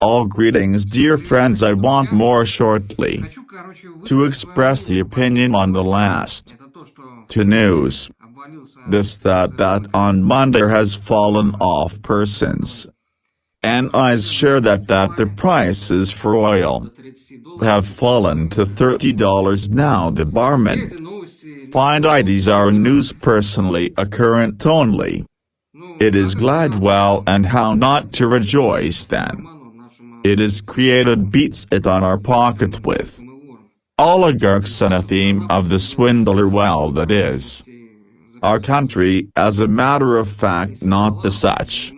All greetings, dear friends. I want more shortly to express the opinion on the last two news. This that on Monday has fallen off persons. And I share that the prices for oil have fallen to $30 now the barman. Find these are news personally occurrent only. It is glad well and how not to rejoice then. It is created beats it on our pocket with oligarchs and a theme of the swindler well that is. Our country as a matter of fact not the such.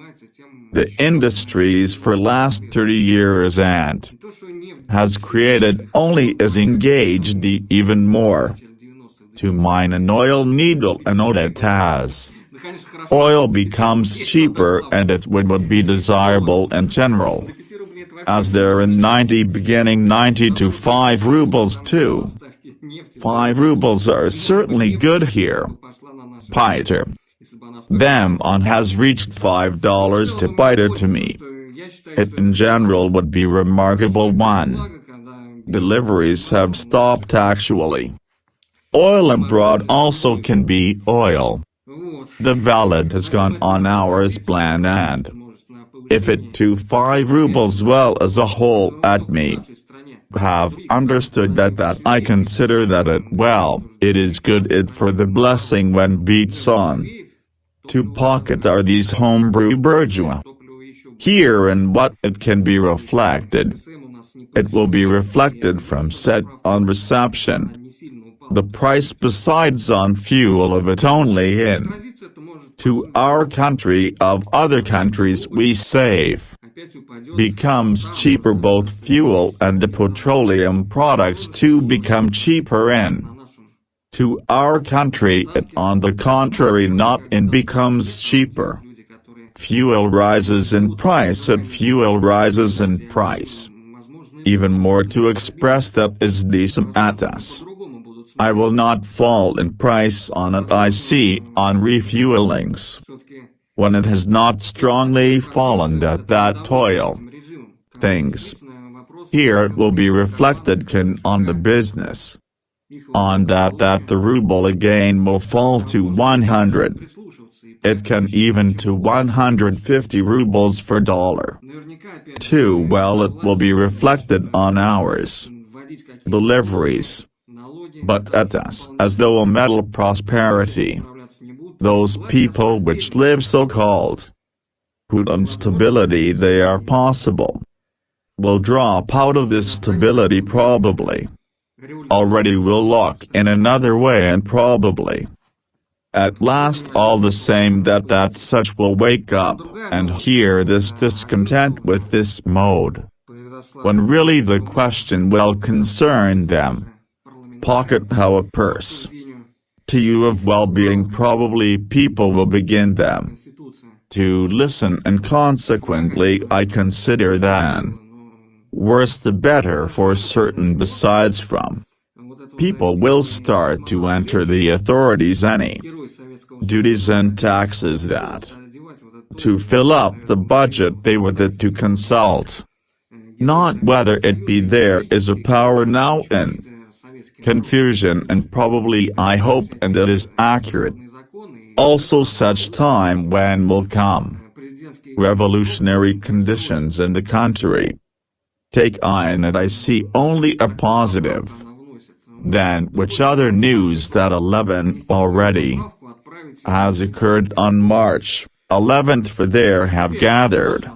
The industries for last 30 years and has created only is engaged even more to mine an oil needle and it has. Oil becomes cheaper and it would be desirable in general. As there in 90 beginning 90 to 5 rubles too. 5 rubles are certainly good here. Peter. Them on has reached $5 to Peter to me. It in general would be remarkable one. Deliveries have stopped actually. Oil abroad also can be oil. The valid has gone on hours plan and if it to 5 rubles well as a whole at me. Have understood that I consider that it is good it for the blessing when beats on. To pocket are these homebrew bourgeois. Here and what it can be reflected. It will be reflected from set on reception. The price besides on fuel of it only in. To our country of other countries we save. Becomes cheaper both fuel and the petroleum products too become cheaper in. To our country it on the contrary not in becomes cheaper. Fuel rises in price and fuel rises in price. Even more to express that is decent at us. I will not fall in price on it I see on refuelings. When it has not strongly fallen that oil things. Here it will be reflected can on the business. On that the ruble again will fall to 100. It can even to 150 rubles for dollar. Too well it will be reflected on hours. Deliveries. But at us as though a metal prosperity. Those people which live so-called who instability they are possible. Will drop out of this stability probably. Already will look in another way and probably. At last all the same that such will wake up and hear this discontent with this mode. When really the question will concern them. Pocket how a purse. To you of well-being probably people will begin them. To listen and consequently I consider that. Worse the better for certain besides from. People will start to enter the authorities any duties and taxes that. To fill up the budget they with it to consult. Not whether it be there is a power now in confusion and probably I hope and it is accurate. Also such time when will come. Revolutionary conditions in the country. Take in it I see only a positive. Then which other news that 11 already has occurred on March 11th for there have gathered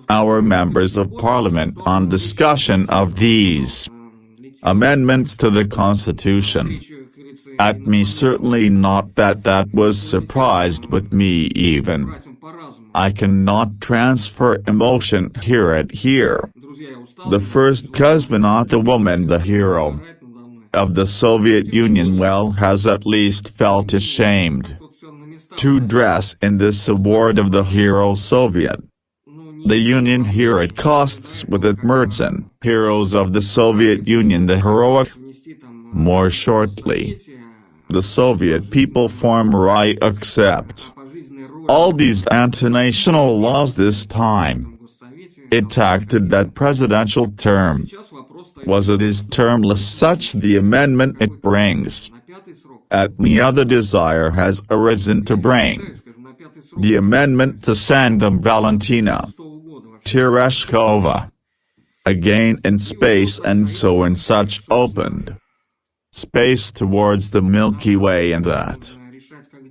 our members of parliament on discussion of these amendments to the Constitution. At me certainly not that was surprised with me even. I cannot transfer emotion here. The first cosmonaut the woman the hero of the Soviet Union well has at least felt ashamed to dress in this award of the hero Soviet. The Union here it costs with it Mertzen, heroes of the Soviet Union the heroic. More shortly. The Soviet people form I accept. All these anti-national laws this time. It acted that presidential term. Was it his termless such the amendment it brings? Any other desire has arisen to bring. The amendment to Sandom Valentina Tereshkova. Again in space and so in such opened space towards the Milky Way and that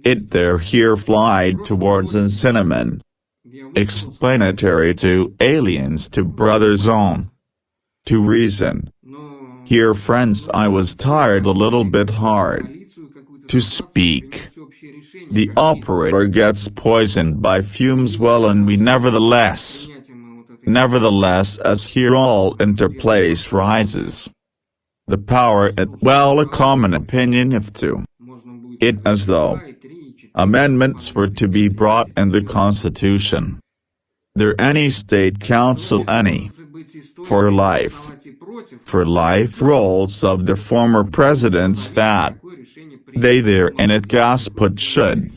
it there here flied towards in cinnamon. Explanatory to aliens to brothers on. To reason. Here friends I was tired a little bit hard to speak. The operator gets poisoned by fumes well and we nevertheless as here all interplace rises. The power it well a common opinion if to it as though amendments were to be brought in the Constitution. There any state council any for life rolls of the former presidents that they there in it gas put should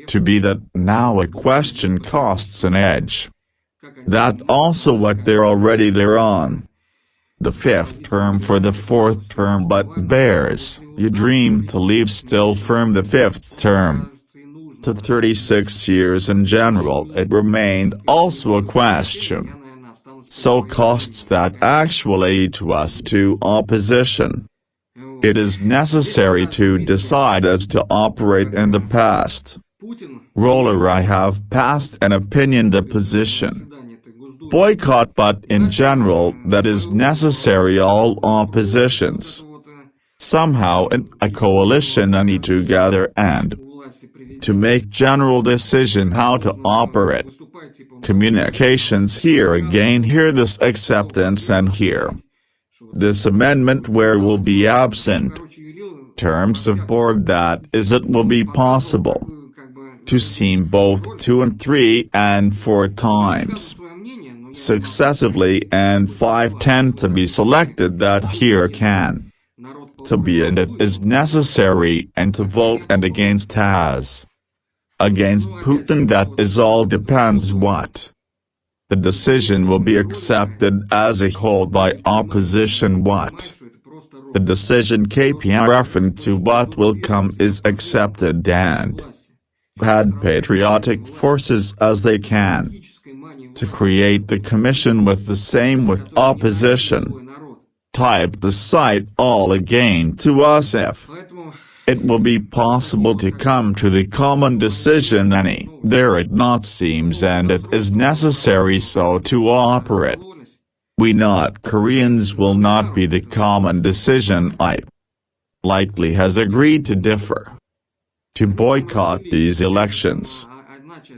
to be that now a question costs an edge. That also what they're already thereon. The fifth term for the fourth term but bears, you dream to leave still firm the fifth term. To 36 years in general it remained also a question. So costs that actually to us to opposition. It is necessary to decide as to operate in the past. Roller I have passed an opinion the position. Boycott but in general that is necessary all oppositions. Somehow in a coalition any together and to make general decision how to operate. Communications here again here this acceptance and here. This amendment where will be absent. Terms of board that is it will be possible. To seem both 2 and 3 and 4 times. Successively and 5 tend to be selected that here can. To be and it is necessary and to vote and against has. Against Putin that is all depends what. The decision will be accepted as a whole by opposition what. The decision KPRF to what will come is accepted and had patriotic forces as they can. To create the commission with the same with opposition. Type the site all again to us if it will be possible to come to the common decision any there it not seems and it is necessary so to operate. We not Koreans will not be the common decision I likely has agreed to differ. To boycott these elections.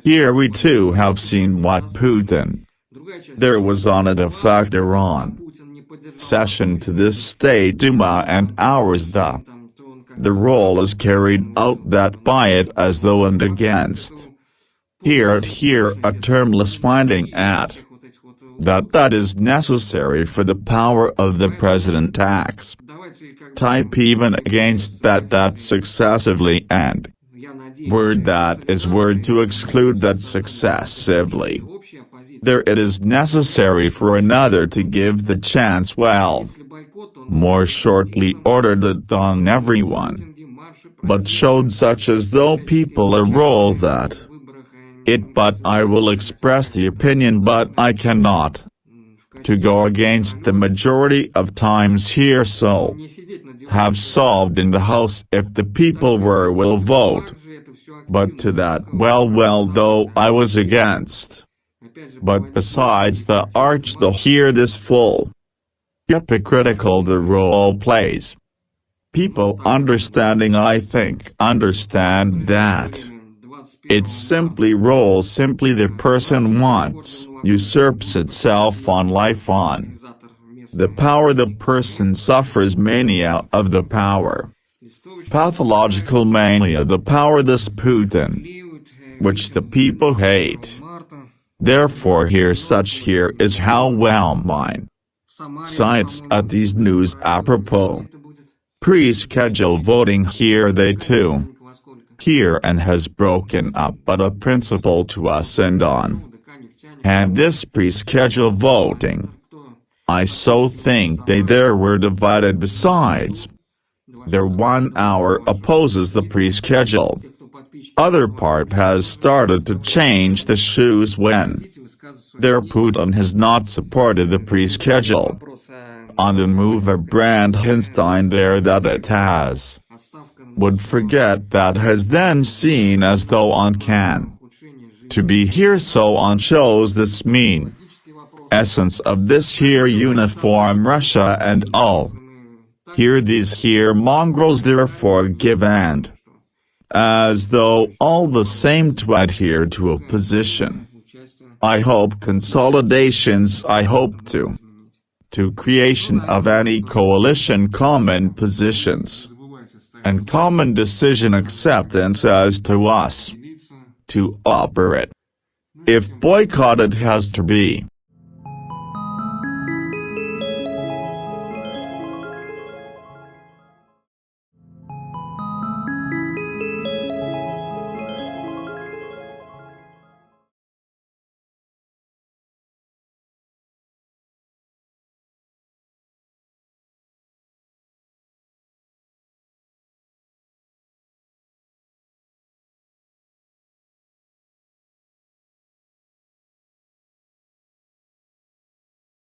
Here we too have seen what Putin. There was on it a factor on. Session to this State Duma and ours the role is carried out that by it as though and against. Here a termless finding at that is necessary for the power of the president acts. Type even against that successively and word that is word to exclude that successively. There it is necessary for another to give the chance well. More shortly ordered it on everyone. But showed such as though people a role that it but I will express the opinion but I cannot. To go against the majority of times here so. Have solved in the House if the people will vote. But to that well though I was against. But besides the arch the here this full. Hypocritical the role plays. People understanding I think understand that. It's simply role simply the person wants, usurps itself on life on. The power the person suffers mania of the power. Pathological mania the power this Putin. Which the people hate. Therefore here is how well mine. Sites at these news apropos. Pre-schedule voting here they too. Here and has broken up but a principle to us and on. And this pre-scheduled voting, I so think they there were divided. Besides, their 1 hour opposes the pre-schedule. Other part has started to change the shoes when their Putin has not supported the pre-schedule. On the move a brand Hinstein there that it has would forget that has then seen as though on can to be here so on shows this mean essence of this here uniform Russia and all. Here these here mongrels therefore give and as though all the same to adhere to a position. I hope consolidations I hope to creation of any coalition common positions and common decision acceptance as to us to operate. If boycotted has to be.